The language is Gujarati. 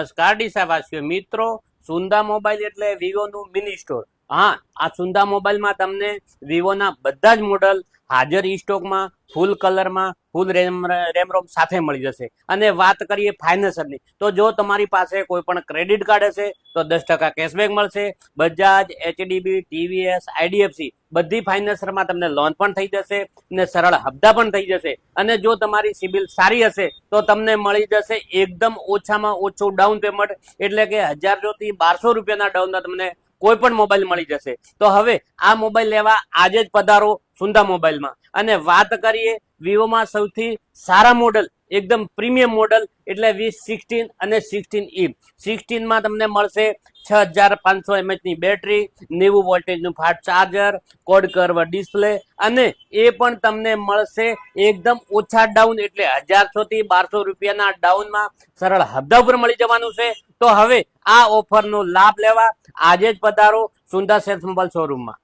નમસ્કાર ડીસાવાસીઓ મિત્રો, સુંદા મોબાઈલ એટલે વિવોનું મિની સ્ટોર. હા, આ સુંદા મોબાઈલમાં તમને વિવોના બધા જ મોડલ હાજર સ્ટોકમાં ફૂલ કલરમાં ફૂલ રેમરોમ સાથે મળી જશે. અને વાત કરીએ ફાઇનાન્સરની, તો જો તમારી પાસે કોઈ પણ ક્રેડિટ કાર્ડ હશે તો 10% કેશબેક મળશે. બજાજ, એચડીબી, ટીવીએસ, આઈડીએફસી બધી ફાઇનાન્સરમાં તમને લોન પણ થઈ જશે અને સરળ હપ્તા પણ થઈ જશે. અને જો તમારી સિબિલ સારી હશે તો તમને મળી જશે એકદમ ઓછામાં ઓછું ડાઉન પેમેન્ટ, એટલે કે 1000 થી 1200 રૂપિયાના ડાઉનમાં તમને કોઈ પણ મોબાઈલ મળી જશે. તો હવે આ મોબાઈલ લેવા આજે જ પધારો સુંદા મોબાઈલમાં. અને વાત કરીએ વિવોમાં સૌથી સારા મોડલ, એકદમ પ્રીમિયમ મોડલ એટલે V16 અને 16E. 16માં તમને મળશે 6500 mAh ની બેટરી, 90 વોલ્ટેજનું fast charger, code curve display, અને એ પણ તમને મળશે એકદમ ઓછા ડાઉન, એટલે 1000 થી 1200 રૂપિયાના ડાઉનમાં સરળ હપ્તા ઉપર મળી જવાનું છે. તો હવે આ ઓફરનો લાભ લેવા આજે જ પધારો સુંદા સેલ્સ મોબાઈલ શોરૂમમાં.